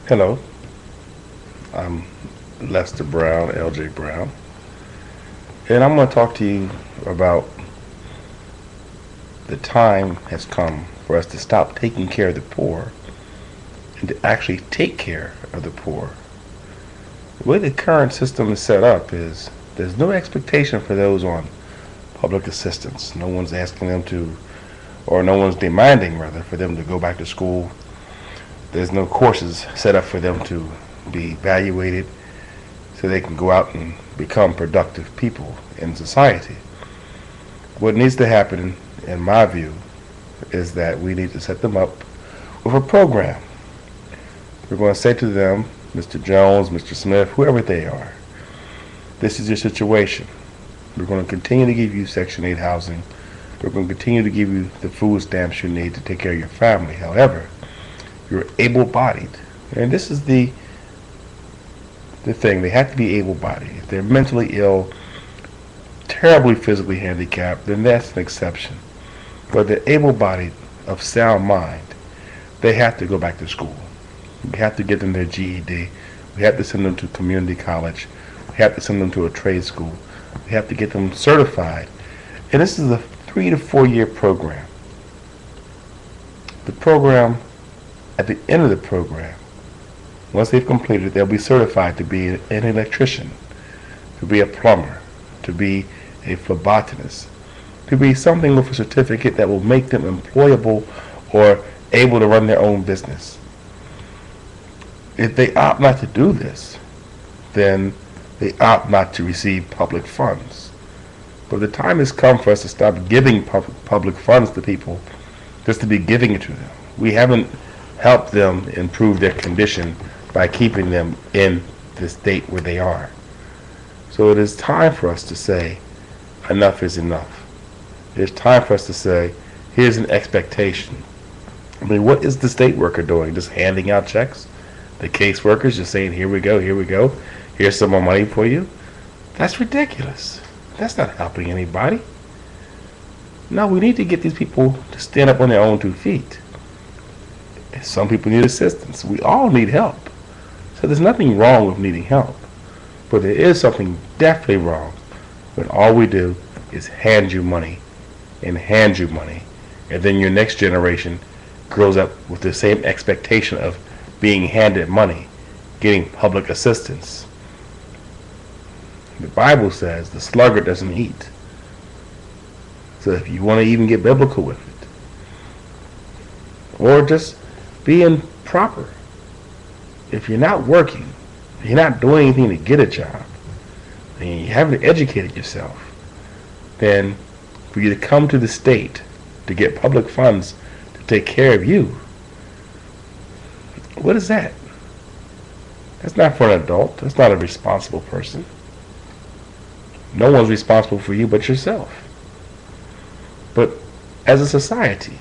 Hello, I'm Lester Brown, LJ Brown, and I'm going to talk to you about the time has come for us to stop taking care of the poor and to actually take care of the poor. The way the current system is set up is there's no expectation for those on public assistance. No one's asking them to, or no one's demanding rather, for them to go back to school. There's no courses set up for them to be evaluated so they can go out and become productive people in society. What needs to happen, in my view, is that we need to set them up with a program. We're going to say to them, Mr. Jones, Mr. Smith, whoever they are, this is your situation. We're going to continue to give you Section 8 housing. We're going to continue to give you the food stamps you need to take care of your family. However, you're able-bodied. And this is the thing. They have to be able-bodied. If they're mentally ill, terribly physically handicapped, then that's an exception. But they're able-bodied, of sound mind, they have to go back to school. We have to get them their GED. We have to send them to community college. We have to send them to a trade school. We have to get them certified. And this is a 3 to 4 year program. The program, at the end of the program, once they've completed, they'll be certified to be an electrician, to be a plumber, to be a phlebotomist, to be something with a certificate that will make them employable or able to run their own business. If they opt not to do this, then they opt not to receive public funds. But the time has come for us to stop giving public funds to people just to be giving it to them. We haven't helped them improve their condition by keeping them in the state where they are. So it is time for us to say, enough is enough. It's time for us to say, here's an expectation. I mean, what is the state worker doing? Just handing out checks? The caseworkers just saying, here we go, here's some more money for you? That's ridiculous. That's not helping anybody. No, we need to get these people to stand up on their own 2 feet. Some people need assistance. We all need help. So there's nothing wrong with needing help. But there is something definitely wrong when all we do is hand you money and hand you money, and then your next generation grows up with the same expectation of being handed money, getting public assistance. The Bible says the sluggard doesn't eat. So if you want to even get biblical with it, or just being proper, if you're not working, if you're not doing anything to get a job, and you haven't educated yourself, then for you to come to the state to get public funds to take care of you, what is that? That's not for an adult. That's not a responsible person. No one's responsible for you but yourself. But as a society,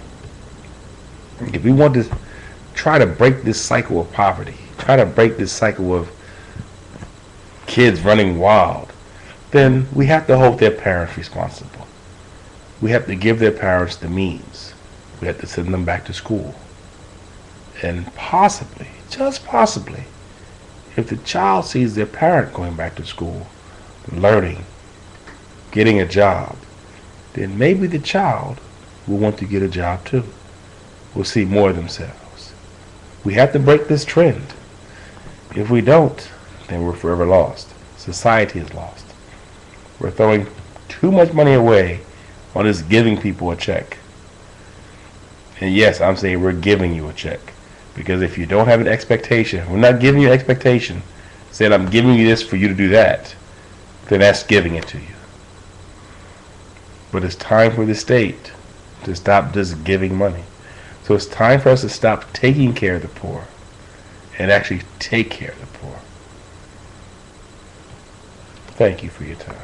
if we want to try to break this cycle of poverty, try to break this cycle of kids running wild, then we have to hold their parents responsible. We have to give their parents the means. We have to send them back to school. And possibly, just possibly, if the child sees their parent going back to school, learning, getting a job, then maybe the child will want to get a job too. Will see more of themselves. We have to break this trend. If we don't, then we're forever lost. Society is lost. We're throwing too much money away on just giving people a check. And yes, I'm saying we're giving you a check. Because if you don't have an expectation, we're not giving you an expectation, saying I'm giving you this for you to do that, then that's giving it to you. But it's time for the state to stop just giving money. So it's time for us to stop taking care of the poor and actually take care of the poor. Thank you for your time.